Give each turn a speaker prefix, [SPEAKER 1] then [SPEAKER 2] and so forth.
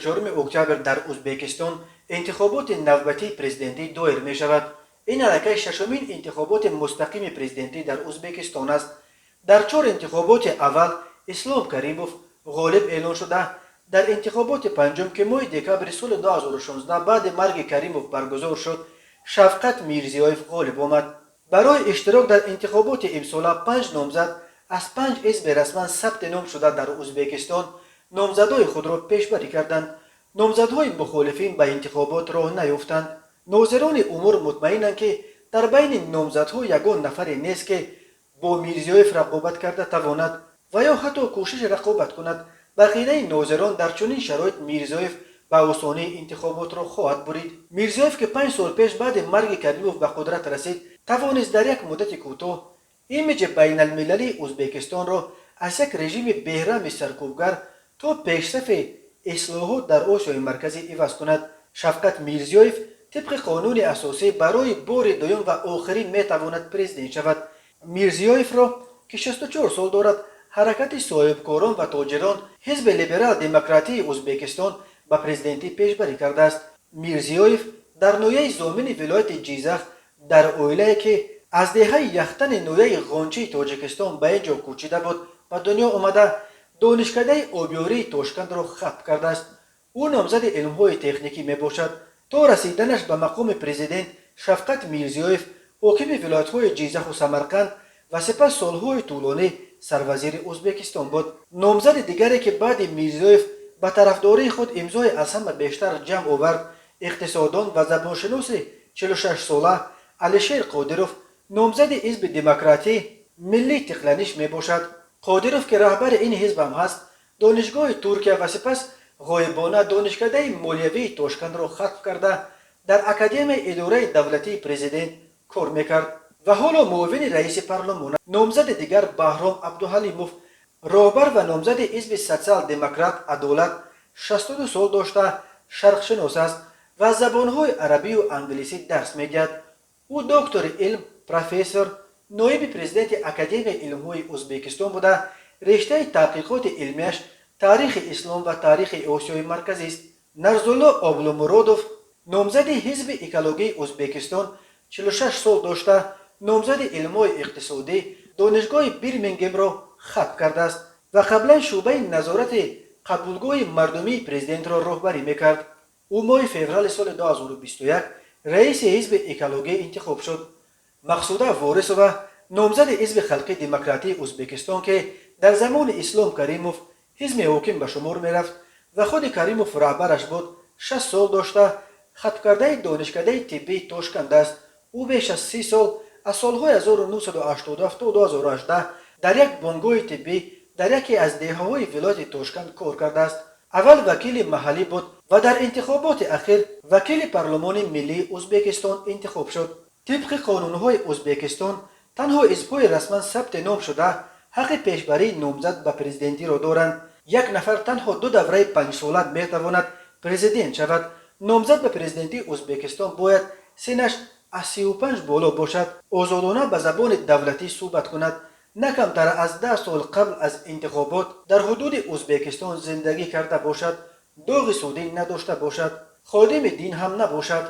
[SPEAKER 1] 24 اکتبر در ازبکستان انتخابات نوبتی پرزیدنتی دایر می شود. این علاقه ششمین انتخابات مستقیم پرزیدنتی در ازبکستان است. در 4 انتخابات اول اسلام کریموف غالب اعلان شده. در انتخابات پنجم که ماه دکبر سال 2016 بعد مرگ کریموف برگزار شد، شفقت میرزیایف غالب آمد. برای اشتراک در انتخابات امسال 5 نامزد از 5 حزب رسما ثبت نام شده در ازبکستان نامزدهای خود را پیشبری کردند. نامزدهای مخالفین به انتخابات راه نیفتند. ناظران امور مطمئنند که در بین نامزدها یگان نفری نیست که با میرزیایف رقابت کرده تواند و یا حتی کوشش رقابت کند. بقیه ناظران در چنین شرایط میرزیایف به آسانی انتخابات را خواهد برید. میرزیایف که 5 سال پیش بعد مرگ کریموف به قدرت رسید، توانست در یک مدت کوتاه ایمیج بین المللی ازبکستان را از یک رژیم بهرم سرکوبگر تا پیشرفت اصلاحات در آسیای مرکزی عوض کند. شفقت میرزیایف طبق قانون اساسی برای بار دوم و آخرین میتواند پرزیدنت شود. میرزیایف را که 64 سال دارد، حرکت صاحبکاران و تاجران حزب لیبرال دموکراتی ازبکستان به پرزیدنتی پیشبری کرده است. میرزیایف در نویه زامن ولایت جیزخ در اویله که از دهه یختن نویه غانچه تاجیکستان به اینجا کوچیده بود و دنیا آمده، دانشکده آبیاری تاشکند را ختم کرده است. او نامزد علمهای تکنیکی می باشد. تا رسیدنش به مقام پرزیدنت، شفقت میرزیایف حاکم ولایت‌های جیزخ و سمرقند و سپس سالهای طولانی سروزیر ازبکستان بود. نامزد دیگری که بعد میرزیایف به طرفداری خود امضای از همه بیشتر جمع آورد، اقتصاددان و زبانشناس 46 ساله علیشیر قادروف، نامزد حزب دموکراتی ملی تقلانیش می باشد. قادروف که رهبر این حزب هم هست، دانشگاه ترکیه و سپس غایبانه دانشکده مالیوی تاشکند را ختم کرده در اکادمی اداره دولتی پرزیدنت کار میکرد و حالا معاون رئیس پارلمان. نامزد دیگر بهرام عبدالحلیموف، رهبر و نامزد حزب سوسیال دموکرات عدالت، 62 سال داشته، شرقشناس است و زبانهای عربی و انگلیسی درس میدهد. او دکتر علم، پروفسور، نایب پرزیدنت اکادمی علمهای ازبکستان بوده. رشته تحقیقات علمیش تاریخ اسلام و تاریخ آسیای مرکزی است. نرزالله آبلومرادوف، نامزد حزب اکولوژی ازبکستان، 46 سال داشته، نامزد علمهای اقتصادی، دانشگاه برمینگهم را ختم کرده است و قبلا شعبه نظارت قبولگاه مردمی پرزیدنت را راهبری میکرد. او ماه فوریه سال 2021 رئیس حزب اکولوژی انتخاب شد. مقصوده وارثووا، نامزد حزب خلقی دموکراتی ازبکستان که در زمان اسلام کریموف حزب حاکم به شمار میرفت و خود کریموف رهبرش بود، 60 سال داشته، ختم کرده دانشکده طبی تاشکند است. او بیش از 30 سال از سالهای 1987 تا 2018 در یک بنگاه طبی در یکی از دهه‌های ولایت تاشکند کار کرده است. اول وکیل محلی بود و در انتخابات اخیر وکیل پارلمان ملی ازبکستان انتخاب شد. طبق قانون‌های ازبکستان تنها حزب‌های رسما ثبت نام شده حق پیشبری نامزد به پرزیدنتی را دارند. یک نفر تنها 2 دوره 5 ساله میتواند پرزیدنت شود. نامزد به پرزیدنتی ازبکستان باید سنش از 35 بالا باشد، آزادانه به زبان دولتی صحبت کند، نه کمتر از 10 سال قبل از انتخابات در حدود ازبکستان زندگی کرده باشد، داغ سودی نداشته باشد، خادم دین هم نباشد.